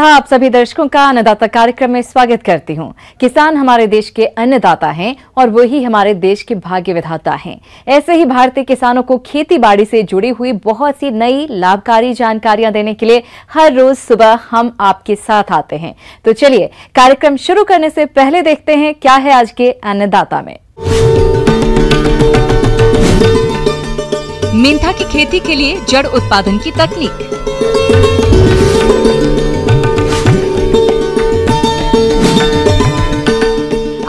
तथा आप सभी दर्शकों का अन्नदाता कार्यक्रम में स्वागत करती हूं। किसान हमारे देश के अन्नदाता हैं और वही हमारे देश के भाग्य विधाता हैं। ऐसे ही भारतीय किसानों को खेती बाड़ी से जुड़ी हुई बहुत सी नई लाभकारी जानकारियां देने के लिए हर रोज सुबह हम आपके साथ आते हैं। तो चलिए कार्यक्रम शुरू करने से पहले देखते हैं क्या है आज के अन्नदाता में। मेंथा की खेती के लिए जड़ उत्पादन की तकनीक।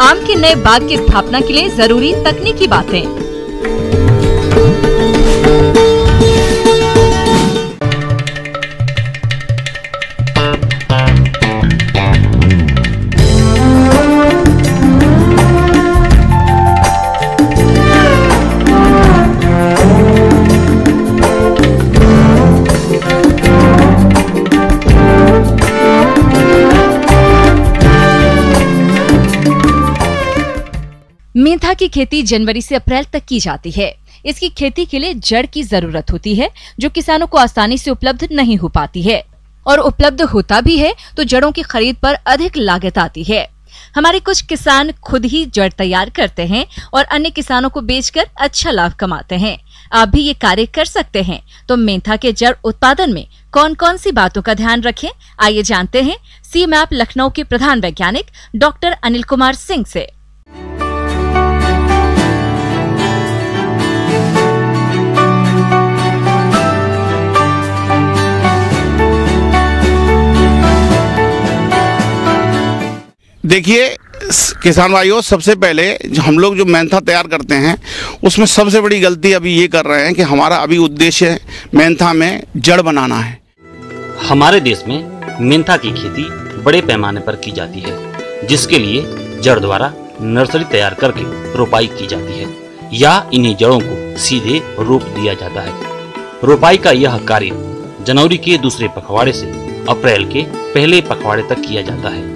आम के नए बाग की स्थापना के लिए जरूरी तकनीकी बातें। मेंथा की खेती जनवरी से अप्रैल तक की जाती है। इसकी खेती के लिए जड़ की जरूरत होती है जो किसानों को आसानी से उपलब्ध नहीं हो पाती है, और उपलब्ध होता भी है तो जड़ों की खरीद पर अधिक लागत आती है। हमारे कुछ किसान खुद ही जड़ तैयार करते हैं और अन्य किसानों को बेचकर अच्छा लाभ कमाते हैं। आप भी ये कार्य कर सकते हैं। तो मेंथा के जड़ उत्पादन में कौन कौन सी बातों का ध्यान रखें, आइए जानते हैं सीमैप लखनऊ के प्रधान वैज्ञानिक डॉक्टर अनिल कुमार सिंह से। देखिए किसान भाइयों, सबसे पहले हम लोग जो मेंथा तैयार करते हैं उसमें सबसे बड़ी गलती अभी ये कर रहे हैं कि हमारा अभी उद्देश्य मेंथा में जड़ बनाना है। हमारे देश में मेंथा की खेती बड़े पैमाने पर की जाती है, जिसके लिए जड़ द्वारा नर्सरी तैयार करके रोपाई की जाती है या इन्हीं जड़ों को सीधे रोप दिया जाता है। रोपाई का यह कार्य जनवरी के दूसरे पखवाड़े से अप्रैल के पहले पखवाड़े तक किया जाता है,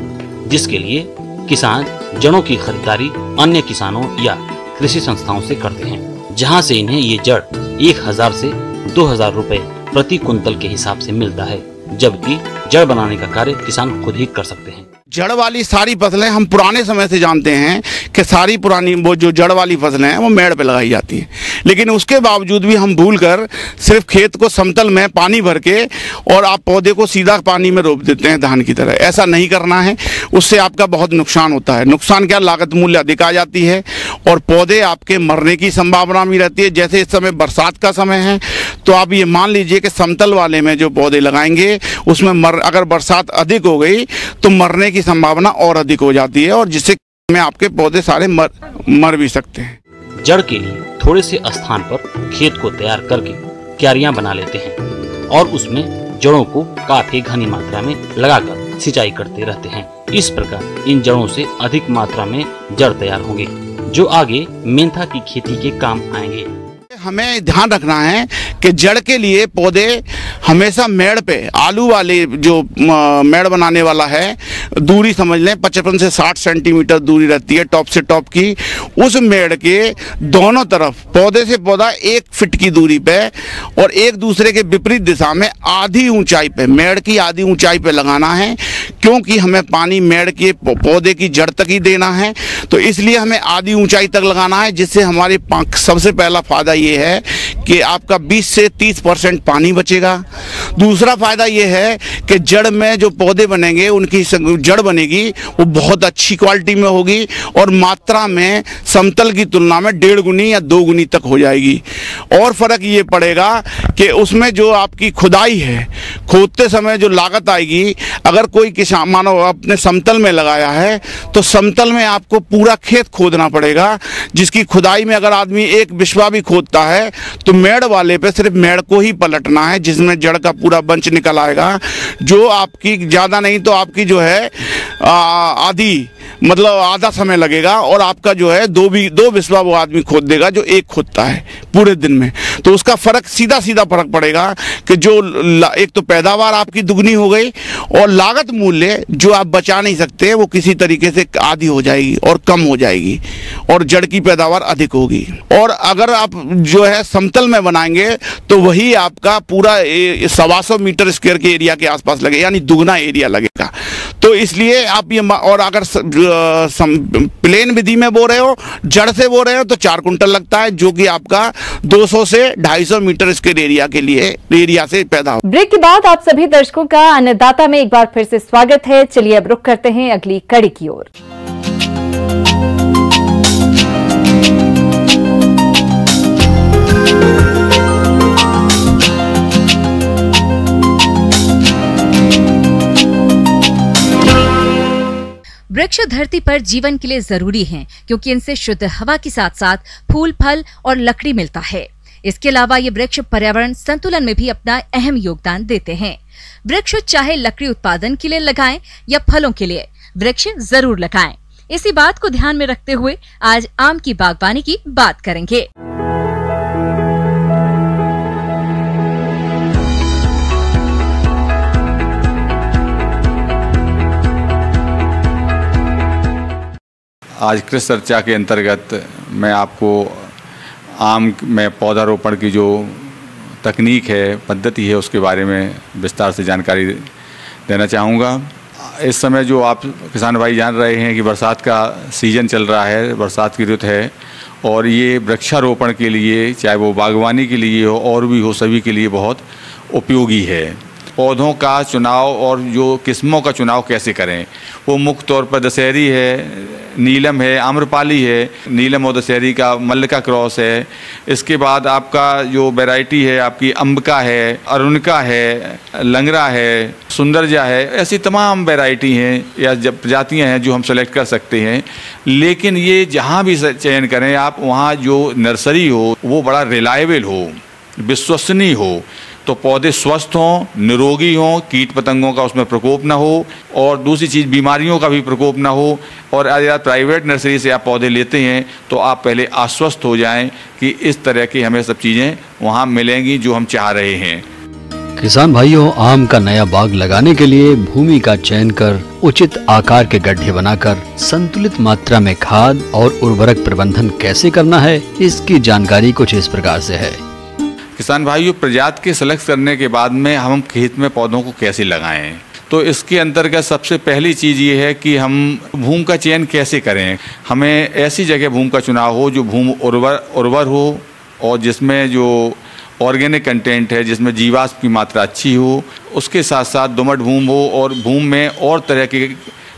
जिसके लिए किसान जड़ों की खरीदारी अन्य किसानों या कृषि संस्थाओं से करते हैं, जहां से इन्हें ये जड़ 1000 से 2000 रुपए प्रति कुंतल के हिसाब से मिलता है, जबकि जड़ बनाने का कार्य किसान खुद ही कर सकते हैं। जड़ वाली सारी फसलें हम पुराने समय से जानते हैं कि सारी पुरानी वो जो जड़ वाली फसलें हैं वो मेड़ पे लगाई जाती हैं, लेकिन उसके बावजूद भी हम भूलकर सिर्फ खेत को समतल में पानी भर के और आप पौधे को सीधा पानी में रोप देते हैं धान की तरह। ऐसा नहीं करना है, उससे आपका बहुत नुकसान होता है। नुकसान क्या, लागत मूल्य अधिक आ जाती है और पौधे आपके मरने की संभावना भी रहती है। जैसे इस समय बरसात का समय है तो आप ये मान लीजिए कि समतल वाले में जो पौधे लगाएंगे उसमें अगर बरसात अधिक हो गई तो मरने की संभावना और अधिक हो जाती है, और जिससे में आपके पौधे सारे मर भी सकते हैं। जड़ के लिए थोड़े से स्थान पर खेत को तैयार करके क्यारियां बना लेते हैं और उसमें जड़ों को काफी घनी मात्रा में लगाकर सिंचाई करते रहते हैं। इस प्रकार इन जड़ों से अधिक मात्रा में जड़ तैयार होंगे जो आगे मेंथा की खेती के काम आएंगे। हमें ध्यान रखना है कि जड़ के लिए पौधे हमेशा मेड़ पे, आलू वाले जो मेड़ बनाने वाला है, दूरी समझ लें 55 से 60 सेंटीमीटर दूरी रहती है टॉप से टॉप की। उस मेड़ के दोनों तरफ पौधे से पौधा 1 फीट की दूरी पे और एक दूसरे के विपरीत दिशा में आधी ऊंचाई पे, मेड़ की आधी ऊंचाई पे लगाना है, क्योंकि हमें पानी मेड़ के पौधे की जड़ तक ही देना है। तो इसलिए हमें आधी ऊंचाई तक लगाना है, जिससे हमारे सबसे पहला फायदा ये है कि आपका 20 से 30% पानी बचेगा। दूसरा फायदा ये है कि जड़ में जो पौधे बनेंगे उनकी जड़ बनेगी वो बहुत अच्छी क्वालिटी में होगी और मात्रा में समतल की तुलना में 1.5 गुनी या 2 गुनी तक हो जाएगी। और फर्क ये पड़ेगा कि उसमें जो आपकी खुदाई है, खोदते समय जो लागत आएगी, अगर कोई किसान मानो अपने समतल में लगाया है तो समतल में आपको पूरा खेत खोदना पड़ेगा, जिसकी खुदाई में अगर आदमी एक बिस्वा भी खोदता है तो मेड़ वाले पे सिर्फ मेड़ को ही पलटना है, जिसमें जड़ का पूरा बंच निकल आएगा, जो आपकी ज़्यादा नहीं तो आपकी जो है आधी मतलब आधा समय लगेगा और आपका जो है दो बिस्वा वो आदमी खोद देगा जो एक खोदता है पूरे दिन में। तो उसका फर्क सीधा फर्क पड़ेगा कि जो एक तो पैदावार आपकी दुगनी हो गई और लागत मूल्य जो आप बचा नहीं सकते वो किसी तरीके से आधी हो जाएगी और कम हो जाएगी और जड़ की पैदावार अधिक होगी। और अगर आप जो है समतल में बनाएंगे तो वही आपका पूरा 125 मीटर स्क्वायर के एरिया के आसपास लगेगा, यानी दुगना एरिया लगेगा। तो इसलिए आप ये, और अगर प्लेन विधि में बो रहे हो, जड़ से बो रहे हो तो 4 कुंटल लगता है, जो कि आपका 200 से 250 मीटर स्क्वायर एरिया से पैदा हो। ब्रेक के बाद आप सभी दर्शकों का अन्नदाता में एक बार फिर से स्वागत है। चलिए अब रुख करते हैं अगली कड़ी की ओर। वृक्ष धरती पर जीवन के लिए जरूरी हैं, क्योंकि इनसे शुद्ध हवा के साथ साथ फूल, फल और लकड़ी मिलता है। इसके अलावा ये वृक्ष पर्यावरण संतुलन में भी अपना अहम योगदान देते हैं। वृक्ष चाहे लकड़ी उत्पादन के लिए लगाएं या फलों के लिए, वृक्ष जरूर लगाएं। इसी बात को ध्यान में रखते हुए आज आम की बागवानी की बात करेंगे। आज कृषि चर्चा के अंतर्गत मैं आपको आम में पौधारोपण की जो तकनीक है, पद्धति है, उसके बारे में विस्तार से जानकारी देना चाहूँगा। इस समय जो आप किसान भाई जान रहे हैं कि बरसात का सीज़न चल रहा है, बरसात की ऋतु है, और ये वृक्षारोपण के लिए, चाहे वो बागवानी के लिए हो और भी हो, सभी के लिए बहुत उपयोगी है। पौधों का चुनाव और जो किस्मों का चुनाव कैसे करें, वो मुख्य तौर पर दशहरी है, नीलम है, आम्रपाली है, नीलम और दशहरी का मल्लिका क्रॉस है। इसके बाद आपका जो वैरायटी है आपकी अम्बिका है, अरुणिका है, लंगरा है, सुंदरजा है, ऐसी तमाम वैरायटी हैं या जब प्रजातियाँ हैं जो हम सेलेक्ट कर सकते हैं। लेकिन ये जहाँ भी चयन करें आप, वहाँ जो नर्सरी हो वो बड़ा रिलायबल हो, विश्वसनीय हो, तो पौधे स्वस्थ हों, निरोगी हों, कीट पतंगों का उसमें प्रकोप ना हो, और दूसरी चीज़ बीमारियों का भी प्रकोप ना हो। और अगर आप प्राइवेट नर्सरी से आप पौधे लेते हैं तो आप पहले आश्वस्त हो जाएं कि इस तरह की हमें सब चीज़ें वहाँ मिलेंगी जो हम चाह रहे हैं। किसान भाइयों, आम का नया बाग लगाने के लिए भूमि का चयन कर उचित आकार के गड्ढे बनाकर संतुलित मात्रा में खाद और उर्वरक प्रबंधन कैसे करना है, इसकी जानकारी कुछ इस प्रकार से है। किसान भाइयों, प्रजाति के सेलेक्ट करने के बाद में हम खेत में पौधों को कैसे लगाएं, तो इसके अंतर्गत सबसे पहली चीज़ ये है कि हम भूमि का चयन कैसे करें। हमें ऐसी जगह भूमि का चुनाव हो जो भूमि उर्वर हो और जिसमें जो ऑर्गेनिक कंटेंट है, जिसमें जीवाश्म की मात्रा अच्छी हो, उसके साथ साथ दोमट भूमि हो और भूमि में और तरह के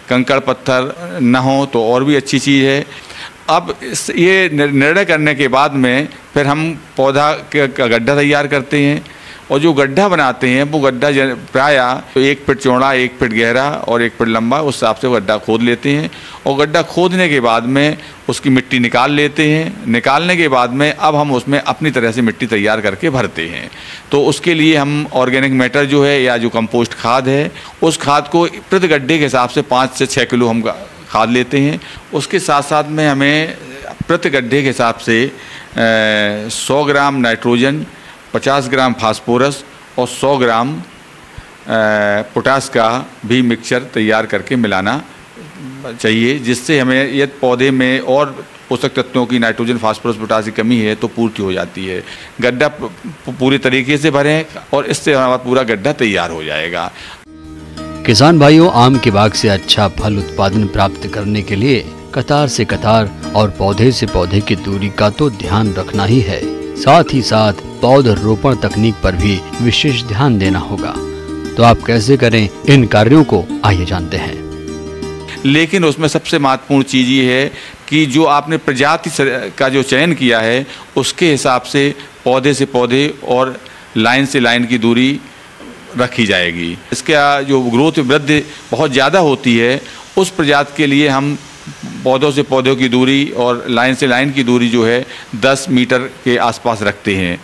कंकड़ पत्थर न हो तो और भी अच्छी चीज़ है। अब ये निर्णय करने के बाद में फिर हम पौधा का गड्ढा तैयार करते हैं, और जो गड्ढा बनाते हैं वो गड्ढा प्रायः 1 फीट चौड़ा, 1 फीट गहरा और 1 फीट लंबा, उस हिसाब से गड्ढा खोद लेते हैं। और गड्ढा खोदने के बाद में उसकी मिट्टी निकाल लेते हैं। निकालने के बाद में अब हम उसमें अपनी तरह से मिट्टी तैयार करके भरते हैं। तो उसके लिए हम ऑर्गेनिक मैटर जो है या जो कंपोस्ट खाद है, उस खाद को प्रति गड्ढे के हिसाब से 5 से 6 किलो हम खाद लेते हैं। उसके साथ साथ में हमें प्रति गड्ढे के हिसाब से 100 ग्राम नाइट्रोजन, 50 ग्राम फास्फोरस और 100 ग्राम पोटास का भी मिक्सचर तैयार करके मिलाना चाहिए, जिससे हमें यदि पौधे में और पोषक तत्वों की नाइट्रोजन, फास्फोरस, पोटास की कमी है तो पूर्ति हो जाती है। गड्ढा पूरी तरीके से भरें और इससे हमारा पूरा गड्ढा तैयार हो जाएगा। किसान भाइयों, आम के बाग से अच्छा फल उत्पादन प्राप्त करने के लिए कतार से कतार और पौधे से पौधे की दूरी का तो ध्यान रखना ही है। साथ ही साथ पौधरोपण तकनीक पर भी विशेष ध्यान देना होगा। तो आप कैसे करें इन कार्यों को, आइए जानते हैं। लेकिन उसमें सबसे महत्वपूर्ण चीज़ ये है कि जो आपने प्रजाति का जो चयन किया है उसके हिसाब से पौधे से पौधे और लाइन से लाइन की दूरी रखी जाएगी। इसका जो ग्रोथ वृद्धि बहुत ज़्यादा होती है, उस प्रजाति के लिए हम पौधों से पौधों की दूरी और लाइन से लाइन की दूरी जो है 10 मीटर के आसपास रखते हैं।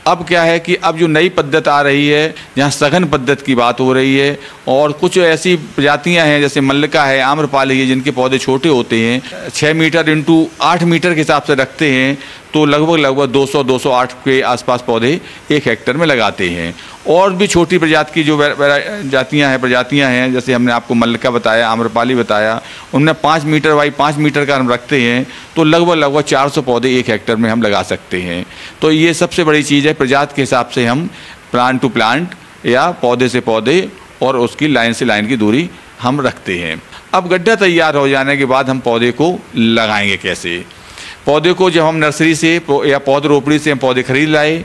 अब क्या है कि अब जो नई पद्धति आ रही है, जहाँ सघन पद्धति की बात हो रही है, और कुछ ऐसी प्रजातियां हैं जैसे मल्लिका है, आम्रपाली है, जिनके पौधे छोटे होते हैं, 6 मीटर इंटू 8 मीटर के हिसाब से रखते हैं, तो लगभग 200-208 के आसपास पौधे 1 हेक्टेयर में लगाते हैं। और भी छोटी प्रजाति की जो प्रजातियां हैं, जैसे हमने आपको मल्लिका बताया, आम्रपाली बताया, उनमें 5 मीटर बाई 5 मीटर का हम रखते हैं, तो लगभग 400 पौधे 1 हेक्टेयर में हम लगा सकते हैं। तो ये सबसे बड़ी चीज़ है, प्रजाति के हिसाब से हम प्लांट टू प्लांट या पौधे से पौधे और उसकी लाइन से लाइन की दूरी हम रखते हैं। अब गड्ढा तैयार हो जाने के बाद हम पौधे को लगाएंगे कैसे। पौधे को जब हम नर्सरी से या पौध रोपड़ी से हम पौधे खरीद लाए,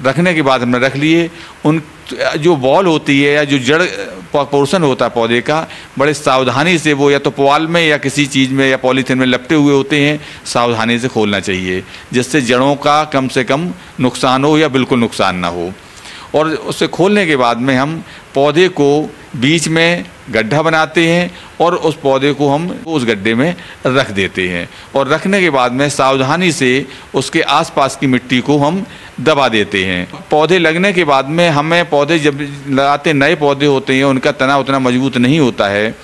रखने के बाद हमने रख लिए, उन जो बॉल होती है या जो जड़ पोर्शन होता है पौधे का, बड़े सावधानी से वो या तो पुआल में या किसी चीज़ में या पॉलीथीन में लपटे हुए होते हैं, सावधानी से खोलना चाहिए, जिससे जड़ों का कम से कम नुकसान हो या बिल्कुल नुकसान ना हो। और उसे खोलने के बाद में हम पौधे को बीच में गड्ढा बनाते हैं और उस पौधे को हम उस गड्ढे में रख देते हैं, और रखने के बाद में सावधानी से उसके आसपास की मिट्टी को हम दबा देते हैं। पौधे लगने के बाद में हमें पौधे जब लगाते नए पौधे होते हैं, उनका तना उतना मजबूत नहीं होता है,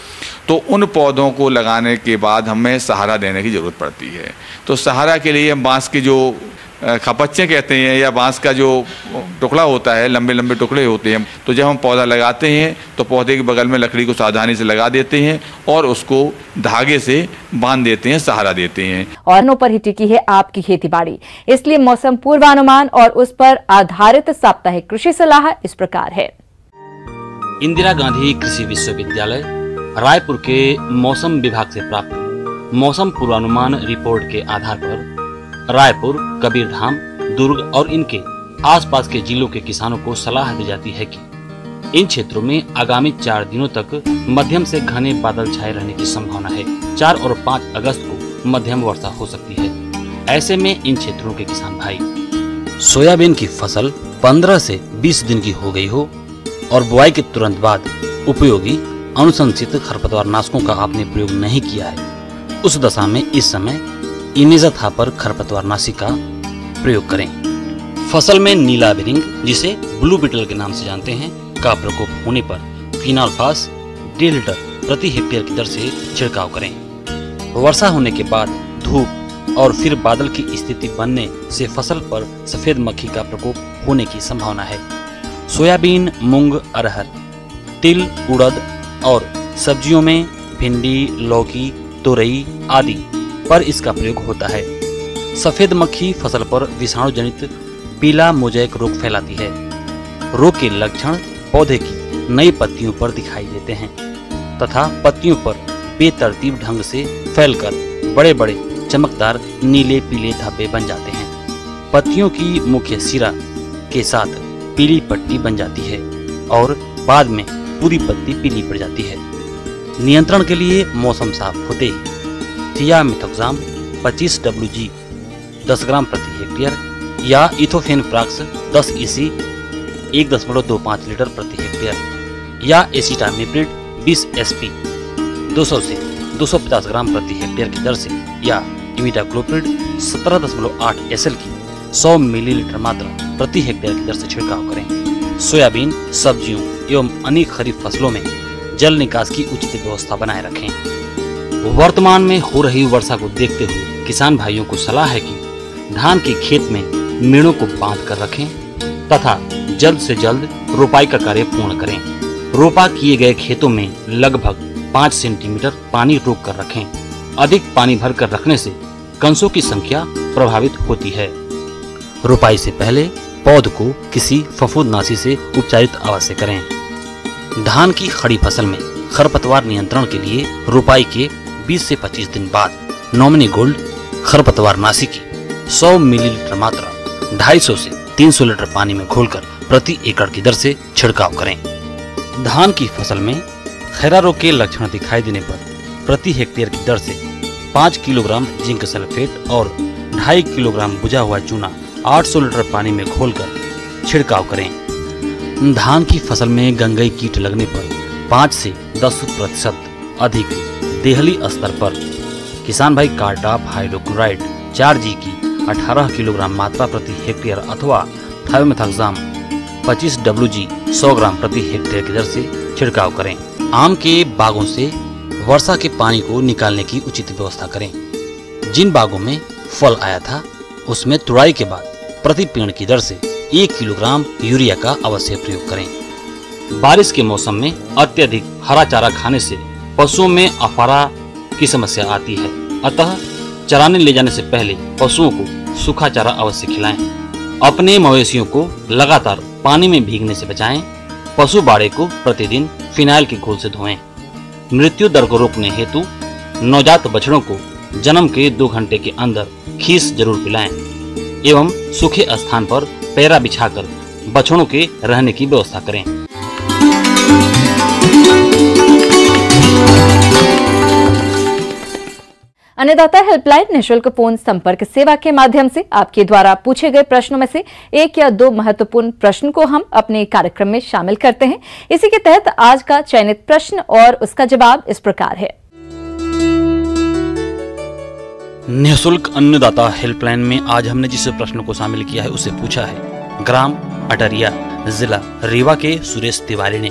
तो उन पौधों को लगाने के बाद हमें सहारा देने की ज़रूरत पड़ती है। तो सहारा के लिए हम बांस के जो खपच्चे कहते हैं या बांस का जो टुकड़ा होता है, लंबे लंबे टुकड़े होते हैं, तो जब हम पौधा लगाते हैं तो पौधे के बगल में लकड़ी को सावधानी से लगा देते हैं और उसको धागे से बांध देते हैं, सहारा देते हैं। और पर ही टिकी है आपकी खेतीबाड़ी, इसलिए मौसम पूर्वानुमान और उस पर आधारित साप्ताहिक कृषि सलाह इस प्रकार है। इंदिरा गांधी कृषि विश्वविद्यालय रायपुर के मौसम विभाग से प्राप्त मौसम पूर्वानुमान रिपोर्ट के आधार पर रायपुर, कबीरधाम, दुर्ग और इनके आसपास के जिलों के किसानों को सलाह दी जाती है कि इन क्षेत्रों में आगामी 4 दिनों तक मध्यम से घने बादल छाए रहने की संभावना है। 4 और 5 अगस्त को मध्यम वर्षा हो सकती है। ऐसे में इन क्षेत्रों के किसान भाई सोयाबीन की फसल 15 से 20 दिन की हो गई हो और बुआई के तुरंत बाद उपयोगी अनुशंसित खरपतवार नाशकों का आपने प्रयोग नहीं किया है, उस दशा में इस समय इमेजाथापर खरपतवारनाशी का प्रयोग करें। फसल में नीला बिरिंग, जिसे ब्लू बीटल के नाम से जानते हैं, का प्रकोप होने पर फिनाल्फास 1.5 लीटर प्रति हेक्टेयर की दर से छिड़काव करें। वर्षा होने के बाद धूप और फिर बादल की स्थिति बनने से फसल पर सफेद मक्खी का प्रकोप होने की संभावना है। सोयाबीन, मूंग, अरहर, तिल, उड़द और सब्जियों में भिंडी, लौकी, तोरई आदि पर इसका प्रयोग होता है। सफेद मक्खी फसल पर विषाणु जनित पीला मोज़ेक रोग फैलाती है। रोग के लक्षण पौधे की नई पत्तियों पर दिखाई देते हैं तथा पत्तियों पर बेतरतीब ढंग से फैलकर बड़े बड़े चमकदार नीले पीले धब्बे बन जाते हैं। पत्तियों की मुख्य सिरा के साथ पीली पट्टी बन जाती है और बाद में पूरी पत्ती पीली पड़ जाती है। नियंत्रण के लिए मौसम साफ होते ही थियामिथोक्साम 25 WG 10 ग्राम प्रति हेक्टेयर या इथोफेन फ्राक्स 10 EC 1.25 लीटर प्रति हेक्टेयर या एसिटामिप्रिड 20 SP 200 से 250 ग्राम प्रति हेक्टेयर की दर से या इमिडाक्लोप्रिड 17.8 SL की 100 मिलीलीटर मात्रा प्रति हेक्टेयर की दर से छिड़काव करें। सोयाबीन, सब्जियों एवं अन्य खरीफ फसलों में जल निकास की उचित व्यवस्था बनाए रखें। वर्तमान में हो रही वर्षा को देखते हुए किसान भाइयों को सलाह है कि धान के खेत में मेड़ों को बांध कर रखें तथा जल्द से जल्द रोपाई का कार्य पूर्ण करें। रोपा किए गए खेतों में लगभग 5 सेंटीमीटर पानी रोक कर रखें। अधिक पानी भर कर रखने से कंसों की संख्या प्रभावित होती है। रोपाई से पहले पौध को किसी फफूंदनाशी से उपचारित अवश्य करें। धान की खड़ी फसल में खरपतवार नियंत्रण के लिए रोपाई के 20 से 25 दिन बाद नॉमिनी गोल्ड खरपतवारनाशी की 100 मिलीलीटर मात्रा 250 से 300 लीटर पानी में घोलकर प्रति एकड़ की दर से छिड़काव करें। धान की फसल में खैरा रोग के लक्षण दिखाई देने पर प्रति हेक्टेयर की दर से 5 किलोग्राम जिंक सल्फेट और 2.5 किलोग्राम बुझा हुआ चूना 800 लीटर पानी में घोलकर छिड़काव करें। धान की फसल में गंगई कीट लगने पर 5 से 10% अधिक देहली स्तर पर किसान भाई कार्टाप हाइड्रोक्लोराइड 4G की 18 किलोग्राम मात्रा प्रति हेक्टेयर अथवा थायोमेथाक्साम 25 WG 100 ग्राम प्रति हेक्टेयर की दर से छिड़काव करें। आम के बागों से वर्षा के पानी को निकालने की उचित व्यवस्था करें। जिन बागों में फल आया था उसमें तुड़ाई के बाद प्रति पेड़ की दर से 1 किलोग्राम यूरिया का अवश्य प्रयोग करें। बारिश के मौसम में अत्यधिक हरा चारा खाने से पशुओं में अफारा की समस्या आती है, अतः चराने ले जाने से पहले पशुओं को सूखा चारा अवश्य खिलाएं। अपने मवेशियों को लगातार पानी में भीगने से बचाएं। पशु बाड़े को प्रतिदिन फिनाइल के घोल से धोएं। मृत्यु दर को रोकने हेतु नवजात बछड़ों को जन्म के 2 घंटे के अंदर खीस जरूर पिलाएं एवं सूखे स्थान पर पैरा बिछाकर बछड़ों के रहने की व्यवस्था करें। अन्नदाता हेल्पलाइन निःशुल्क फोन संपर्क सेवा के माध्यम से आपके द्वारा पूछे गए प्रश्नों में से 1 या 2 महत्वपूर्ण प्रश्न को हम अपने कार्यक्रम में शामिल करते हैं। इसी के तहत आज का चयनित प्रश्न और उसका जवाब इस प्रकार है। निःशुल्क अन्नदाता हेल्पलाइन में आज हमने जिस प्रश्न को शामिल किया है उसे पूछा है ग्राम अटरिया, जिला रीवा के सुरेश तिवारी ने।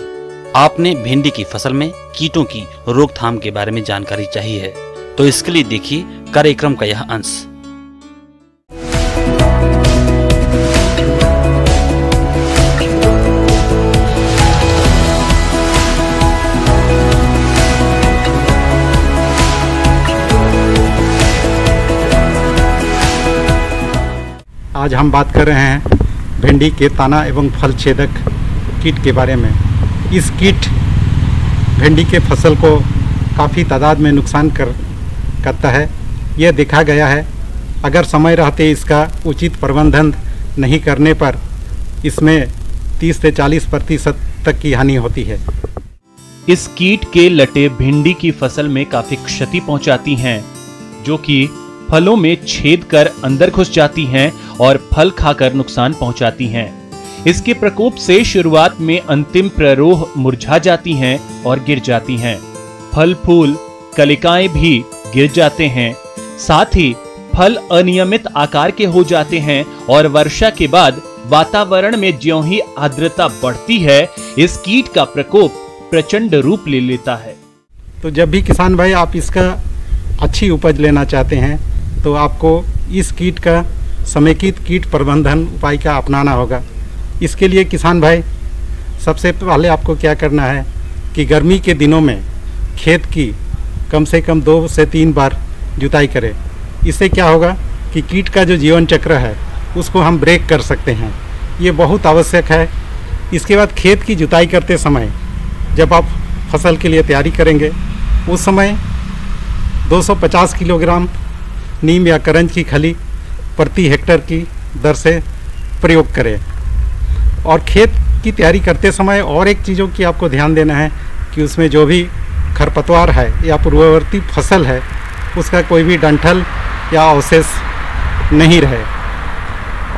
आपने भिंडी की फसल में कीटों की रोकथाम के बारे में जानकारी चाहिए है, तो इसके लिए देखिए कार्यक्रम का यह अंश। आज हम बात कर रहे हैं भिंडी के तना एवं फल छेदक कीट के बारे में। इस कीट भिंडी के फसल को काफ़ी तादाद में नुकसान करता है। यह देखा गया है अगर समय रहते इसका उचित प्रबंधन नहीं करने पर इसमें 30 से 40% तक की हानि होती है। इस कीट के लटे भिंडी की फसल में काफी क्षति पहुंचाती हैं, जो कि फलों में छेद कर अंदर घुस जाती हैं और फल खाकर नुकसान पहुंचाती हैं। इसके प्रकोप से शुरुआत में अंतिम प्ररोह मुरझा जाती हैं और गिर जाती हैं। फल फूल कलिकाएं भी गिर जाते हैं। साथ ही फल अनियमित आकार के हो जाते हैं और वर्षा के बाद वातावरण में ज्यों ही आर्द्रता बढ़ती है, इस कीट का प्रकोप प्रचंड रूप ले लेता है। तो जब भी किसान भाई आप इसका अच्छी उपज लेना चाहते हैं तो आपको इस कीट का समेकित कीट प्रबंधन उपाय का अपनाना होगा। इसके लिए किसान भाई सबसे पहले आपको क्या करना है कि गर्मी के दिनों में खेत की कम से कम 2 से 3 बार जुताई करें। इससे क्या होगा कि कीट का जो जीवन चक्र है उसको हम ब्रेक कर सकते हैं। ये बहुत आवश्यक है। इसके बाद खेत की जुताई करते समय जब आप फसल के लिए तैयारी करेंगे उस समय 250 किलोग्राम नीम या करंज की खली प्रति हेक्टेयर की दर से प्रयोग करें। और खेत की तैयारी करते समय और एक चीज़ों की आपको ध्यान देना है कि उसमें जो भी खरपतवार है या पूर्ववर्ती फसल है उसका कोई भी डंठल या अवशेष नहीं रहे।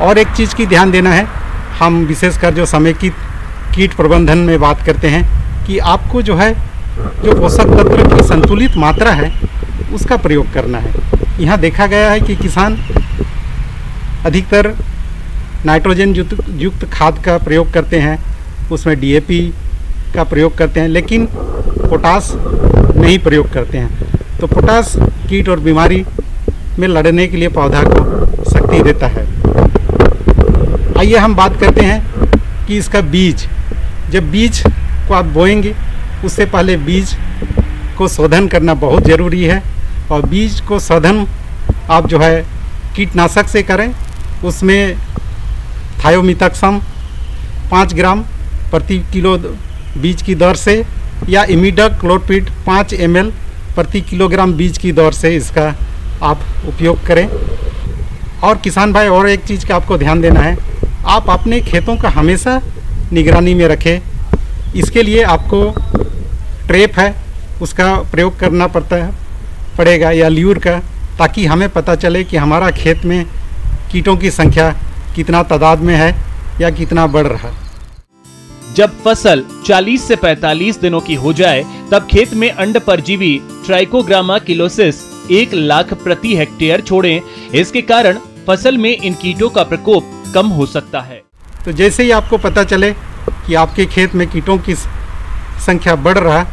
और एक चीज़ की ध्यान देना है, हम विशेषकर जो समेकित कीट प्रबंधन में बात करते हैं कि आपको जो है जो पोषक तत्व की संतुलित मात्रा है उसका प्रयोग करना है। यहाँ देखा गया है कि किसान अधिकतर नाइट्रोजन युक्त खाद का प्रयोग करते हैं, उसमें DAP का प्रयोग करते हैं, लेकिन पोटास नहीं प्रयोग करते हैं। तो पोटास कीट और बीमारी में लड़ने के लिए पौधा को शक्ति देता है। आइए हम बात करते हैं कि इसका बीज, जब बीज को आप बोएंगे उससे पहले बीज को शोधन करना बहुत ज़रूरी है। और बीज को शोधन आप जो है कीटनाशक से करें। उसमें थायोमेथाक्साम 5 ग्राम प्रति किलो बीज की दर से या इमिडाक्लोप्रिड 5 ml प्रति किलोग्राम बीज की दर से इसका आप उपयोग करें। और किसान भाई और एक चीज़ का आपको ध्यान देना है, आप अपने खेतों का हमेशा निगरानी में रखें। इसके लिए आपको ट्रैप है उसका प्रयोग करना पड़ेगा या ल्यूर का, ताकि हमें पता चले कि हमारा खेत में कीटों की संख्या कितना तादाद में है या कितना बढ़ रहा है। जब फसल 40 से 45 दिनों की हो जाए तब खेत में अंड परजीवी ट्राइकोग्रामा किलोसिस 1 लाख प्रति हेक्टेयर छोड़ें। इसके कारण फसल में इन कीटों का प्रकोप कम हो सकता है। तो जैसे ही आपको पता चले कि आपके खेत में कीटों की संख्या बढ़ रहा है,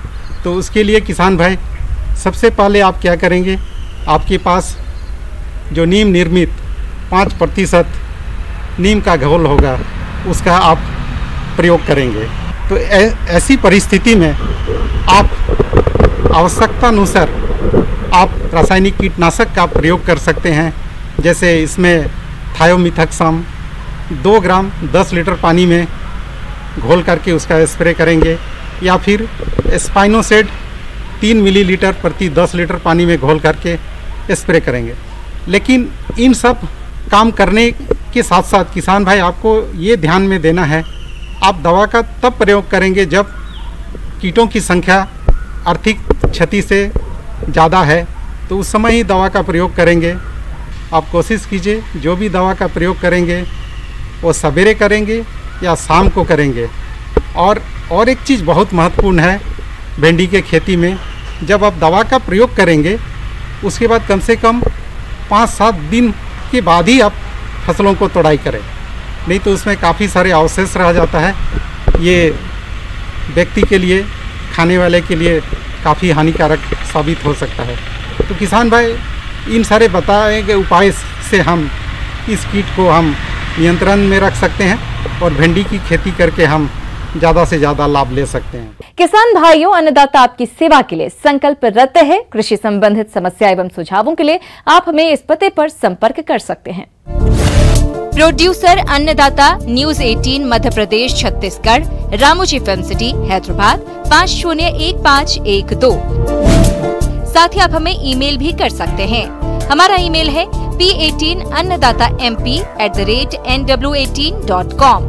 तो उसके लिए किसान भाई सबसे पहले आप क्या करेंगे, आपके पास जो नीम निर्मित 5% नीम का घोल होगा उसका आप प्रयोग करेंगे। तो ऐसी परिस्थिति में आप आवश्यकता अनुसार आप रासायनिक कीटनाशक का प्रयोग कर सकते हैं। जैसे इसमें थायोमिथक्सम 2 ग्राम 10 लीटर पानी में घोल करके उसका स्प्रे करेंगे, या फिर स्पाइनोसेड 3 मिलीलीटर प्रति 10 लीटर पानी में घोल करके स्प्रे करेंगे। लेकिन इन सब काम करने के साथ साथ किसान भाई आपको ये ध्यान में देना है, आप दवा का तब प्रयोग करेंगे जब कीटों की संख्या आर्थिक क्षति से ज़्यादा है, तो उस समय ही दवा का प्रयोग करेंगे। आप कोशिश कीजिए जो भी दवा का प्रयोग करेंगे वो सवेरे करेंगे या शाम को करेंगे। और एक चीज़ बहुत महत्वपूर्ण है भिंडी के खेती में, जब आप दवा का प्रयोग करेंगे उसके बाद कम से कम 5-7 दिन के बाद ही आप फसलों को तोड़ाई करें, नहीं तो उसमें काफ़ी सारे अवशेष रह जाता है। ये व्यक्ति के लिए, खाने वाले के लिए काफ़ी हानिकारक साबित हो सकता है। तो किसान भाई इन सारे बताए गए उपाय से हम इस कीट को हम नियंत्रण में रख सकते हैं और भिंडी की खेती करके हम ज़्यादा से ज़्यादा लाभ ले सकते हैं। किसान भाइयों, अन्नदाता आपकी सेवा के लिए संकल्परत है। कृषि संबंधित समस्या एवं सुझावों के लिए आप हमें इस पते पर संपर्क कर सकते हैं। प्रोड्यूसर अन्नदाता, news 18 Madhya Pradesh Chhattisgarh, Ramoji film city Hyderabad 501512। साथ ही आप हमें ईमेल भी कर सकते हैं। हमारा ईमेल है p18annadatamp@nw18.com।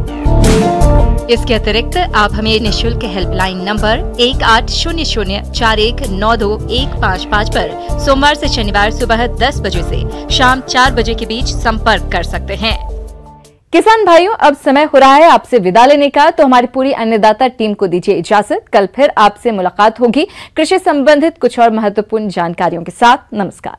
इसके अतिरिक्त आप हमें निःशुल्क हेल्पलाइन नंबर 180041921555 पर सोमवार से शनिवार सुबह 10 बजे से शाम 4 बजे के बीच संपर्क कर सकते हैं। किसान भाइयों, अब समय हो रहा है आपसे विदा लेने का, तो हमारी पूरी अन्नदाता टीम को दीजिए इजाजत। कल फिर आपसे मुलाकात होगी कृषि संबंधित कुछ और महत्वपूर्ण जानकारियों के साथ। नमस्कार।